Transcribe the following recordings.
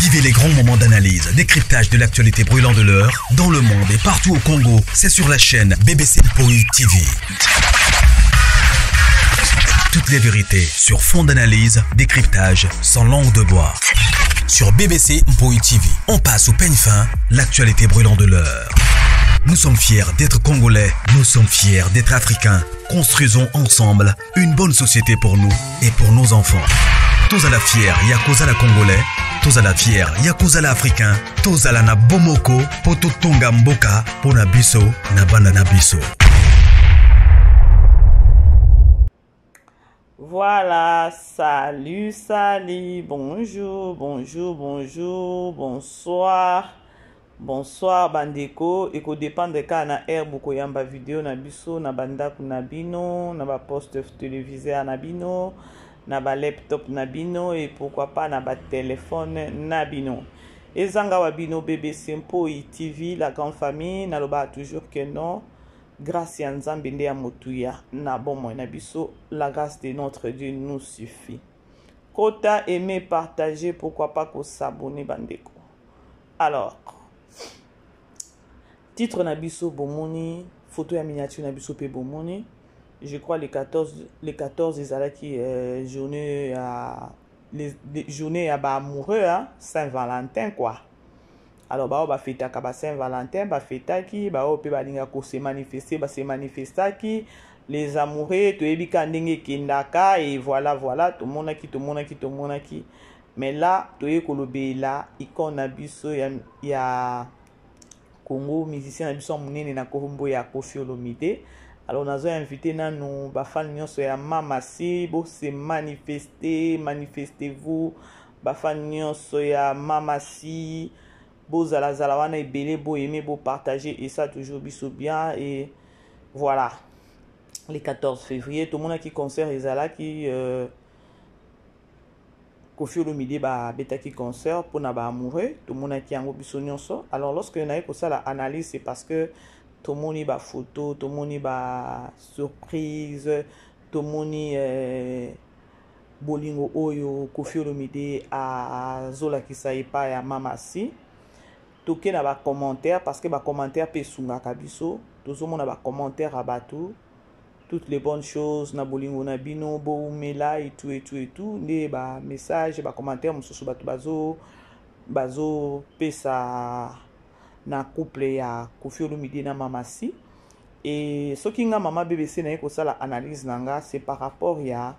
Vivez les grands moments d'analyse, décryptage de l'actualité brûlante de l'heure, dans le monde et partout au Congo. C'est sur la chaîne BBC Mpoï TV. Toutes les vérités sur fond d'analyse, décryptage, sans langue de bois. Sur BBC Mpoï TV, on passe au peigne fin, l'actualité brûlante de l'heure. Nous sommes fiers d'être Congolais, nous sommes fiers d'être Africains. Construisons ensemble une bonne société pour nous et pour nos enfants. Tous à la fière, Yakozala Congolais. Tous à la fière, Yakozala Africain. Tous à la na Bomoko, Poto Tonga Mboka, Pona Biso, Nabana Nabiso. Voilà, salut, bonjour, bonsoir. Bonsoir bandeko, eko dépendre ka na air boko yamba vidéo na biso na bandaku na bino, na ba poste télévisé na bino, na ba laptop na bino et pourquoi pas na ba téléphone na bino. Ezanga wa bino BBC Mpoï TV, la grande famille, na loba toujours que non. Grâce à Nzambe nde ya motuya na bon na biso, la grâce de notre Dieu nous suffit. Kota aimer partager, pourquoi pas ko s'abonner bandeko. Alors, titre Nabiso Bomoni, photo et miniature Nabiso Pe Bomoni. Je crois les 14 des années qui journée à les journées à ba amoureux hein, Saint-Valentin quoi. Alors ba fêta ka ba Saint-Valentin, ba fêta ki ba o pe ba linga ko se manifester, ba se manifesta ki les amoureux to ebika ndenge kindaka et voilà tout le monde qui mais là to ekolobe là icône Nabiso ya Congo musicien na biso munene na kombo ya Koffi Olomide. Alors nazo invité nanu ba fan nyonso ya Mama Si bo se manifestez-vous ba fan nyonso ya Mama Si bo zala wana ebele bo aimer bo partager et ça toujours biso bien et voilà les 14 février tout le monde qui concert ezala qui Koffi Olomide ba betaki concert pour na ba amoureux tout le monde qui ango biso nyonso. Alors lorsque na ko ça la analyse c'est parce que tout le monde ba photo, tout le monde ba surprise, tout le monde bolingo oyo Koffi Olomide a zola ki sa epa ya Mama Si. Toke na ba commentaire parce que ba commentaire pe sunga kabiso, tout le monde ba commentaire abatu. Toutes les bonnes choses na bolingo na bino bo mela et tout ne ba message ba commentaire mususu batu bazo pesa na couple ya Koffi Olomide na Mama Si et ce qui nga mama BBC na ko sala analyse nanga c'est par rapport ya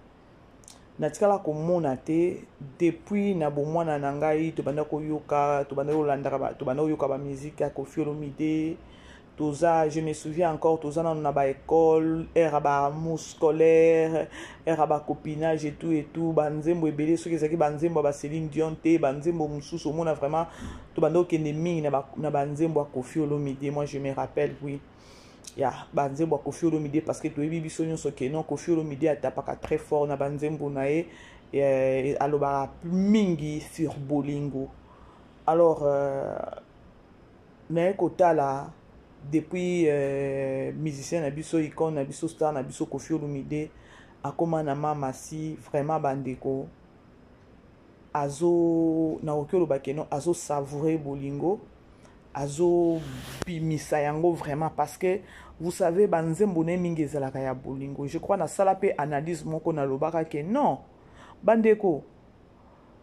na tikala ko mona te depuis na bomwana nangai to banda ko yoka to banda olandaka to banda yoka ba musique ya Koffi Olomide. Toza, je me souviens encore, toza na ba école, era ba mou scolaire, era ba copinage et tout, banzembo ebele soki ezaki banzembo ba Céline Dion te, banzembo mususu mona vraiment to bando kende mingi na banzembo ya Koffi Olomide. Moi je me rappelle oui. Ya banzembo ya Koffi Olomide parce que to ebi biso nyonso ke non Koffi Olomide atapaka très fort na banzembo na et aloba mingi sur bolingo. Alors na kota là depuis musicien na biso icône na biso star na biso Koffi Olomide akoma na Mama Si vraiment bandeko azo na okelo bakeno azo savourer bolingo azo bimisa yango vraiment parce que vous savez banzembo ne mingi ezalaka ya bolingo. Je crois na sala pe analyse moko na lobaka ke non bandeko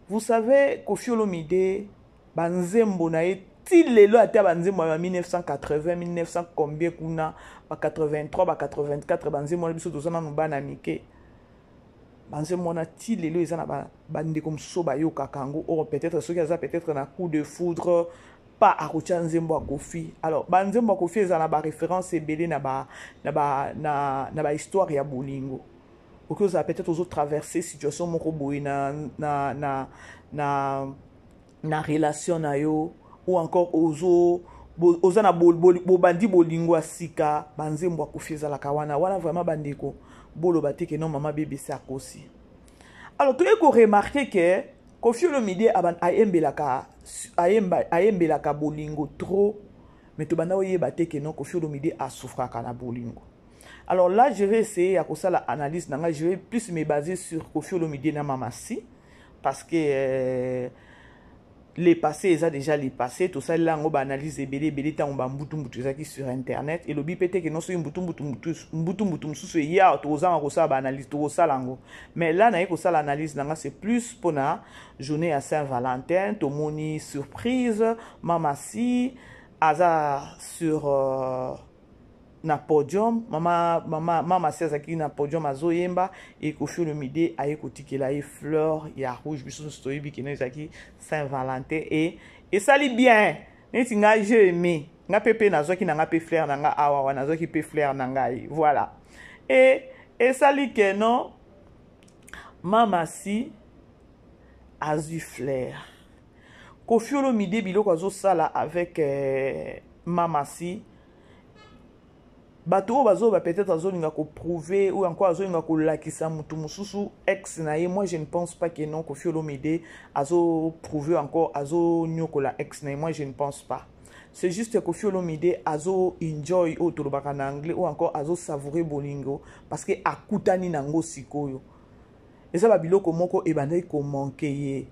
vous savez Koffi Olomide banzembo na ti lelo ata banzembo ya 1980 1900 combien kuna ba 83 ba 84 banzembo na biso tozana mubana mike banzembo na ti lelo ezana ba bandeko mso ba yoka kango or peut-être ceux qui a peut-être na coup de foudre pas à rocha nzembo ya Koffi. Alors banzembo ya Koffi ezana ba référence ebele na ba histoire ya bolingo auquel ça peut-être aux autres traverser situation moko boy na relation na yo ou encore ozana bandi bolingo asika banzembo ya Koffi ezalaka wana vraiment bandeko bolo bateke non mama BBC akosi. Alors tu eko remarquer que Koffi Olomide ayembelaka bolingo trop mais to banda oyeba teke non Koffi Olomide asouffraka na bolingo. Alors là je vais essayer à ça la analyse nanga, je vais plus me baser sur Koffi Olomide na Mama Si parce que les passés, ils ont déjà les passés, tout ça, là, on va analyser, on va mbutu sur Internet, et le bipété que non, c'est mbutu sous hier, tout ça, on va analyser, tout ça, mais là, on a l'analyse, c'est plus pour la journée à Saint-Valentin, tout moni surprise, mamasi, hasard sur na podium, mama sezaki na podium azoyemba et Koffi Olomide aye kotikela e fleur ya rouge biso stoyi bikino ezaki Saint-Valentin et ça lit bien neti nga j'ai aimé nga pepe nazoki na nga pe fleur na nga awa nazoki pe fleur na nga voilà et ça lit que non mama si azu fleur Koffi Olomide biloko azo sala avec mama si bato bazo ba peut-être azolinga ko prouver ou encore azolinga ko lakisa mutu mususu ex na ye. Moi je ne pense pas que non Koffi Olomide azo prouver encore azo nyokola ex na ye. Moi je ne pense pas. C'est juste que Koffi Olomide azo enjoy au tolobaka en anglais ou encore azo savourer bolingo parce que akutani nango sikoyo. Et ça ba biloko moko e bandai ko manquer ye.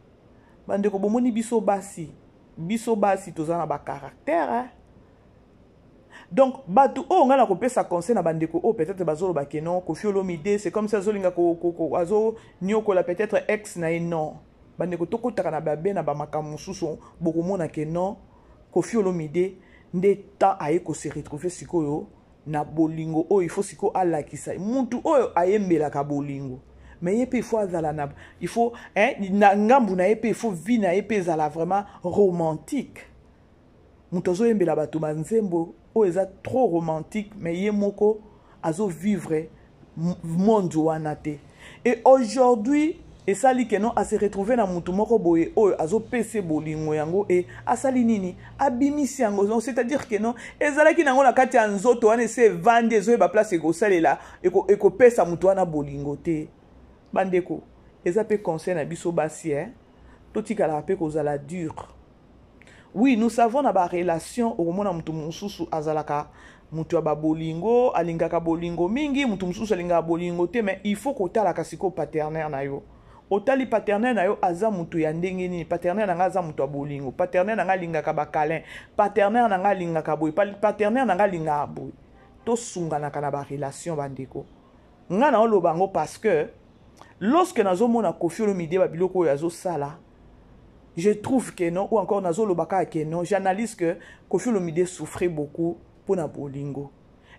Bande ko bomoni biso basi tozana ba caractère hein? Donc, batou on a coupé sa conseil na bandeko oh peut-être bazolo ba kenon Koffi Olomide c'est comme ça zolinga ko azo nyoko la peut-être ex na non bandeko toko taka na babe na ba makamususu bokomona kenon Koffi Olomide ndeta aye ko se retrouver sikoyo na bolingo oh il faut siko ala kisa muntu oyo ayembela ka bolingo mais yepe il faut azala na il faut na ngambu na yepe il faut vie na yepe zala vraiment romantique mutozo yembela batu manzembo oh eza trop romantique mais ye moko azo vivre monde wanate et aujourd'hui et sali que non a se retrouver na mutu moko boye oh azo pese bolingo yango et asali nini abimisi yango c'est-à-dire que non ezalaki nango na kati ya nzoto wana se vande zo ba place eko salela eko pesa mutu wana bolingo te bandeko eza pe conseil na biso basi totika la pe kozala dur. Oui, nous savons na ba relation au moment mutu mususu azalaka mutu ba bolingo alingaka bolingo mingi mutu mususu alingaka bolingo te mais il faut kotala kasiko paternel na yo otali paternel na yo aza mutu ya ndenge nini paternel na nga aza mutu bolingo paternel na nga lingaka ba câlin paternel na nga lingaka boy paternel na nga lingaka boy to sungana kana ba relation bandeko nga na olobango parce que lorsque nazomona Koffi Olomide ba biloko yazo sala je trouve que non, ou encore nazo lobaka que non, j'analyse que Koffi Olomide souffrait beaucoup pour na bolingo.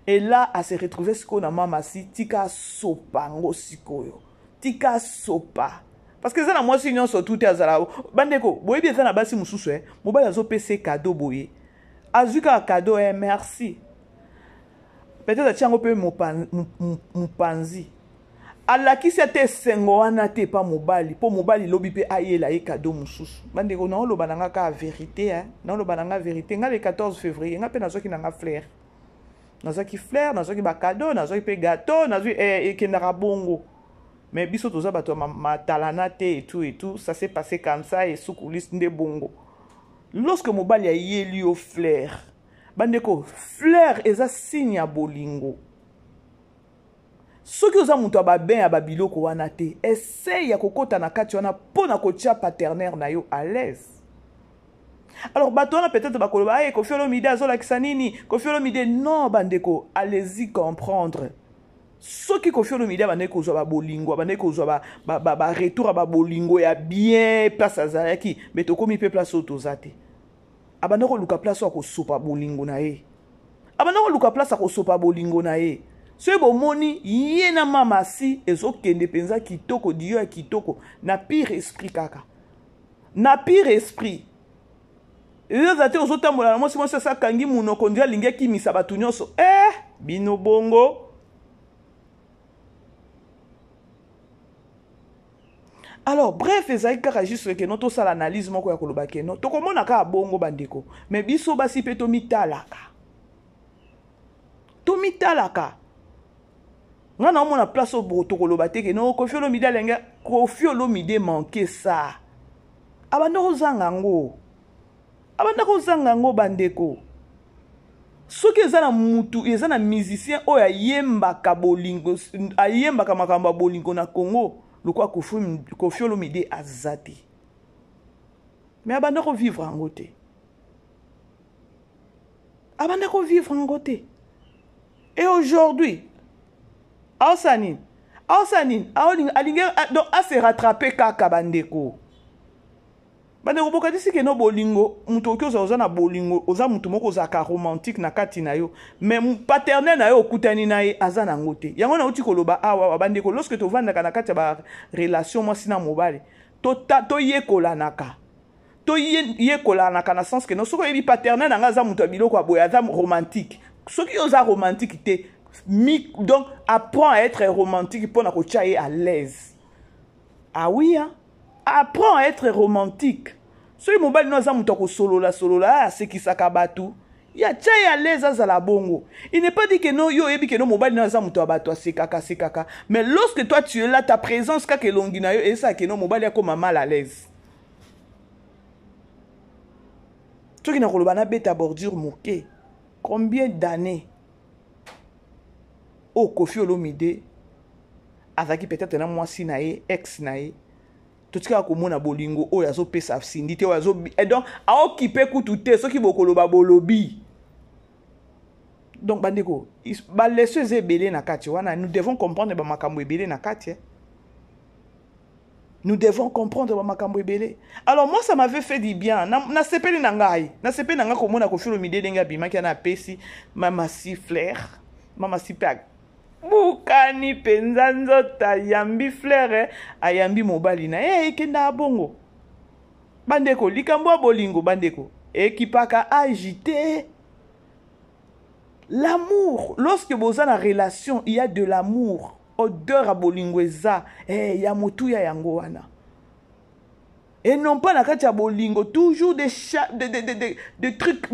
Et là, à se retrouver ce qu'on a mamasi, tika sopa ngo sikoyo. Tika sopa. Parce que ça na moi si non sur tout est azala. Bandeko, boye bien ça na basi mususu mobile azo PC cadeau boye. Azuka cadeau merci. Peut-être tiango pe mupanzi. Alaki c'était sengo wana te pa mobali po mobali lobi pe ayela e cadeau mususu bandeko na lo bananga ka vérité na lo bananga vérité nga le 14 février nga pe nazoki nanga fleur nazoki ba cadeau nazoki pe gâteau nazoki ekendaka bongo mais biso toza bato matalana te et tout ça s'est passé comme ça et sous coulisses nde bongo lorsque mobali a yeli au fleur bandeko fleur eza signe ya bolingo. Ce que vous avez mutu ba ben ya babiloko wana te essaye ya kokota na kati wana pona kotia paternel na yo à l'aise. Alors bato wana peut-être bakoloba Koffi Olomide azola kisanini Koffi Olomide non bandeko allez-y comprendre. Ce qui Koffi Olomide bandeko zo ba bolingo bandeko zo ba retour ba bolingo ya bien place azalaki mais to komi pe place otozate. Abandeko luka place ko sopa bolingo na ye. Abandeko luka place ko sopa bolingo na ye. Ce bomoni yena mama si ezokende penza kitoko dio ya kitoko na pire esprit kaka na pire esprit ezate ozotambola na mosi mosi sa kangi munoko ndia lingi kimisa batu nyonso bino bongo. Alors bref ezali kaka juste que notre sala analyse moko ya koloba ke no tokomona ka bongo bandeko mais biso basi pe to mitalaka nga na mona place au protocole te ke no Koffi Olomide lenga Koffi Olomide manquer ça abandako zangango bandeko soki eza na mutu eza na musicien oyo ayembaka bolingo ayembaka makambo bolingo na Congo lokwa Koffi Olomide azati Mais abanda vivre en côté. Abanda vivre en côté. Et aujourd'hui, Aosanin, donc à se rattraper kaka bandeko. Bandeko bokadi si ke no bolingo, mutoki oza na bolingo, oza mutu moko ozaka romantique na kati na yo, mais paternel na yo okutani na ye aza na ngote. Yango na uti koloba awa bandeko, lorsque to vanda na kati ba relation mwasi na mobali, to yekolanaka. To yekolanaka na sens que no soko yebi paternel na nga aza mutu biloko aboya aza romantique. Soki oza romantique te, donc apprends à être romantique pour na kochaye à l'aise. Ah oui hein? Apprends à être romantique. Si le mobile nous a mutoko solola, c'est qui sakabatu. Ya chaye à l'aise à la bongo. Il n'est pas dit que non, yo ebi que non mobile nous a mutoko bato c'est kaka. Mais lorsque toi tu es là, ta présence kake longina yo et ça que non mobile ya comme mal à l'aise. Tu qui na kolobana beta bordure moké. Combien d'années au Koffi Olomide azaki peut-être na mwasi na ye ex na ye totika komona bolingo oyo azopesa sindi te oyo et donc aokipe kutu te soki bokoloba bolobi. Donc bandeko ba leçons ebele na kati wana nous devons comprendre ba makambo ebele na kati. Nous devons comprendre ba makambo ebele. Alors moi ça m'avait fait du bien na sepeli na ngai komona Koffi Olomide denga bimaki na pesi mama si flair mama si pag Bukani penzanzo ta yambi flair ayambi mobali na kenda bongo bandeko likambo bolingo bandeko ekipaka agité l'amour lorsque vous avez une relation il y a de l'amour odeur à bolingo eza ya motu ya yango wana et non pas na kati ya bolingo toujours des trucs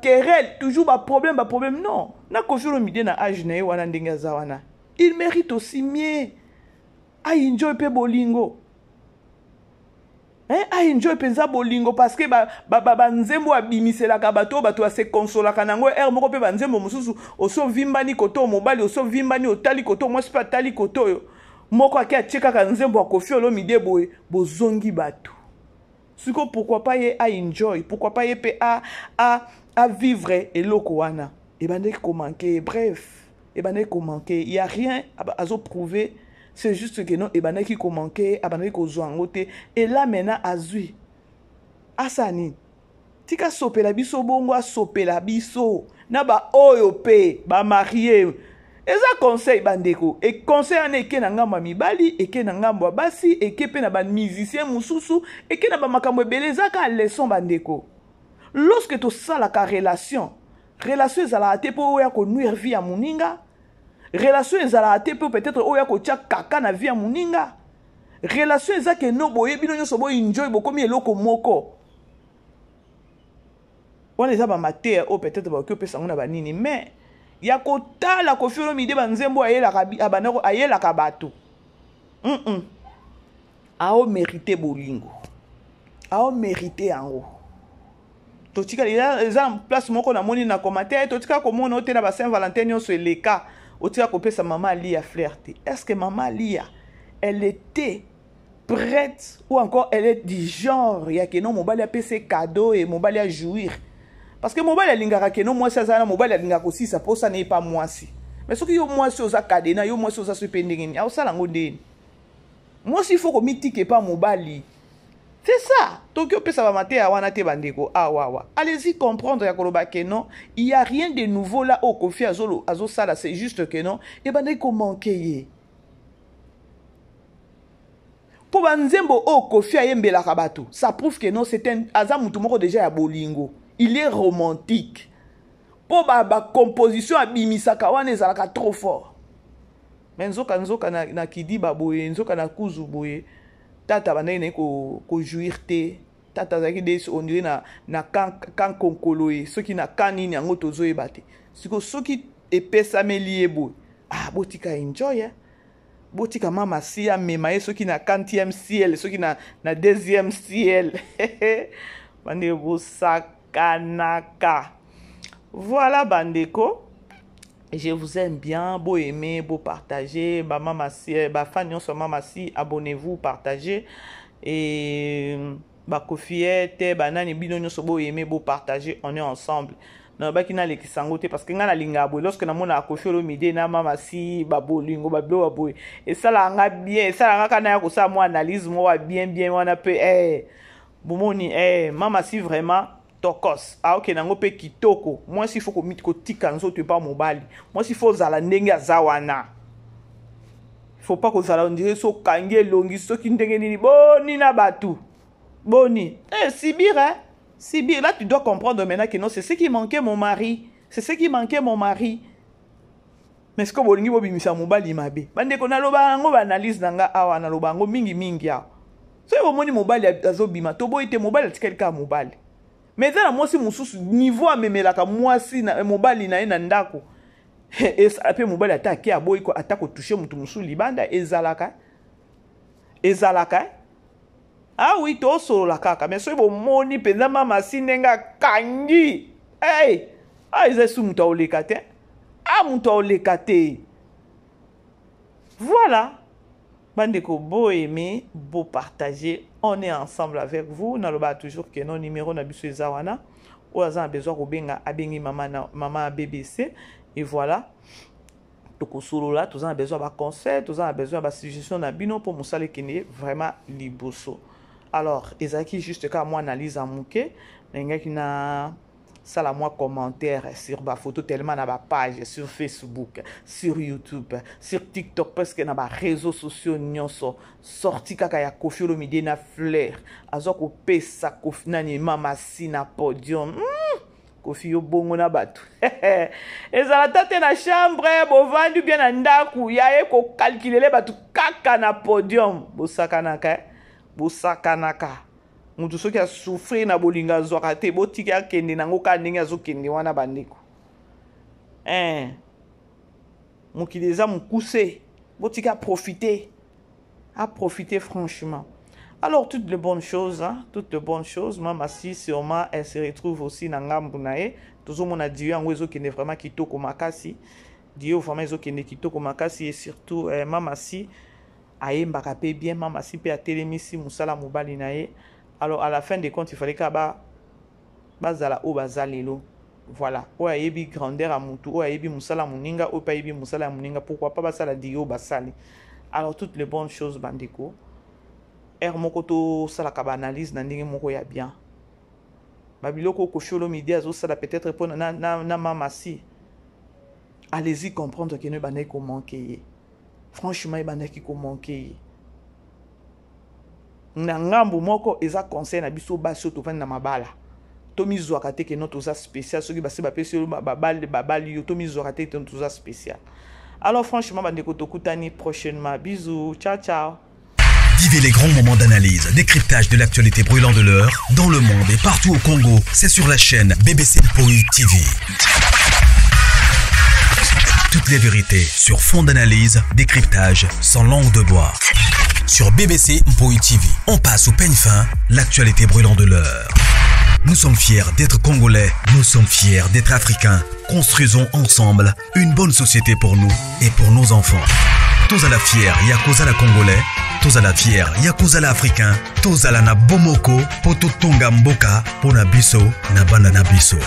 querelle toujours problème non na Koffi Olomide na âge na ye wana ndenge aza wana il mérite aussi mieux a enjoy pe bolingo a enjoy penza bolingo parce que nzembo abimiselaka bato se consolaka nango moko pe banzembo mosusu oso vimbani koto mobali oso vimbani otali koto moi pas tali koto yo moko aki atiekaka nzembo ya Koffi Olomide boye bozongi bato siko pourquoi pas ye a enjoy pourquoi pas ye pe a vivre eloko wana ebandeki komanke bref ebandeki komanke il y a rien azo prouver c'est juste que non ebandeki komanke abandeki kozwa ngo te et là maintenant azui asani tika sopela biso bongo asopela biso na ba oyo pe ba marié. Eza conseil bandeko et conseil ane eke na ngambo mibali eke na ngambo basi eke pe na ba musicien mususu eke na ba makambo ebele ezaka leçon bandeko lorsque to sala ka relation ezala te po oya ko nuire vie ya muninga relation ezala te po peut-être oya ko tia kaka na vie ya muninga relation ezake no boye bino nyoso boy enjoy bokomi eloko moko wana eza ba matière o peut-être ba ko pesa ngona ba nini mais ya kotala Koffi Olomide banzembo ayelaka bato ao mérité bolingo ao mérité yango totika eza place moko na moni na commentaire totika komona ote na ba Saint Valentin nyonso eleka otika kopesa mama Lia flirter est-ce que maman Lia elle était prête ou encore elle est du genre ya que non mobali a pese cadeau et mobali a jouir. Parce que mobile a lingara que non moi ça na mobile a lingara aussi ça pour ça n'est pas moi si mais ce qui yo moi sur za cadena yo moi sur za supending ya osala ngondeni moi si faut que mythique pas mobile c'est ça donc yo pesa ba maté wana te bandeko wawa allez-y comprendre ya koloba que non il y a rien de nouveau là au Koffi azo sala c'est juste que non et bandeko manquer pour banzembo au Koffi ayembela kabato ça prouve que non c'est un azamutu moko déjà ya bolingo. Il est romantique. Pour ba composition abimisaka wana ezalaka trop fort. Mais nzoka na kidi baboye nzoka na kuzu boye tata banene ko jouir te tata zaki des on dirait na kan konkoloye soki na kanini yango tozoyeba te. Siko soki epesa melie boye botika enjoy botika mama si amema soki na 40e ciel soki na 2e ciel. Bande bosak Kanaka. Voilà bandeko. Je vous aime bien, beau aimer, beau partager, ba mama si, ba fan yon so mama si, abonnez-vous, partagez et bakofiete banani bino nyonso bo aimer bo partager, on est ensemble. Non bakina le kisangote parce que ngana linga boy lorsque na mona Koffi Olomide na mama si babolingo bablo boy et ça la nga bien ça la nga kana ko ça moi analyse moi bien on a peu bomoni mama si vraiment tokos ok nango pe kitoko moi s'il faut ko mitko tika nzoto pas mobali moi s'il faut zala ndenge azawana il faut pas que zala on dirait so kange longi so ki ndenge nini boni na batu boni Sibir hein Sibir, là tu dois comprendre maintenant que non, c'est ce qui manquait mon mari. C'est ce qui manquait mon mari. Mais ce que vous voulez dire, mobali mabe. Bande ko na loba ngo analyse nanga awa na loba ngo mingi ya. So yo moni mobali azobima, to boy te mobali atikelka mobali. Mais ça moi si mususu niveau amemelaka moi si na mobali na ina ndako. Et ça pe mobali ataki aboy ko atako toucher mutu musuli banda ezalaka. Ah oui, to solo la kaka. Mais so bo moni penda mama sinenga kangi. Hey! Ah, ils sont muta olekate. Ah, muta olekate. Voilà. Bandeko, beau aimer, beau partager. On est ensemble avec vous. Naloba toujours que non numéro na biso ezawana. Ou azan besoin ko benga abengi mama BBC et voilà. Là, tous ont besoin de conseils, tous ont besoin de suggestions na bino pour musale kene vraiment liboso. Alors, ezaki juste quand moi analyse en mouké, n'enga qui na ça la moi commentaire sur ma photo tellement na ba page sur Facebook, sur YouTube, sur TikTok parce que na ba réseaux sociaux nyonso sorti kaka ya Koffi Olomide na fleur, azoko pesa Koffi nani mama si na podium. Koffi yo bongo na batu. Ezala tate na chambre, bo vandu bien na ndaku, ya ko calculer batu kaka na podium, bo sakanaka. Bosakanaka mutu soki a souffrir na bolinga zwaka te botiki akende nango ka ndenge azokende wana bandeko mokili eza mokuse botiki a profiter franchement. Alors toutes les bonnes choses mama si sûrement elle se retrouve aussi na ngambu na ye tozomona Dieu yango ezokende vraiment kitoko makasi Dieu vraiment ezokende kitoko makasi et surtout mama si ayembaka pe bien mama si pe atelemisi musala mobali na ye. Alors à la fin des comptes il fallait que bazala o bazalelo voilà o ayebi grandeur à mutu o ayebi musala muninga o pa yebi musala muninga pourquoi pas basala dio basali. Alors toutes les bonnes choses bandeko moko to sala ka analyse na ndenge moko ya bien babiloko Koffi Olomide azo sala peut-être pour na mama si allez-y comprendre que ne banay ko manquer. Franchement, il y a qui manqué. Nangambu moko eza conseil na biso baso to vanda mabala. Tomi zwakate ke notre oza spécial soki base ba pesi babali yo tomi zwakate ke notre oza spécial. Alors franchement bandeko tokutani prochainement. Bisous, ciao ciao. Vivez les grands moments d'analyse, décryptage de l'actualité brûlante de l'heure dans le monde et partout au Congo. C'est sur la chaîne BBC Mpoï TV. Toutes les vérités sur fond d'analyse, décryptage sans langue de bois. Sur BBC Mpoï TV, on passe au peigne fin l'actualité brûlante de l'heure. Nous sommes fiers d'être Congolais, nous sommes fiers d'être Africains. Construisons ensemble une bonne société pour nous et pour nos enfants. Tous à la fière, Yakoza la Congolais, tous à la fière, Yakoza la Africain, tous à la na Bomoko, Poto Tonga Mboka, Pona Biso, na Banda na Biso.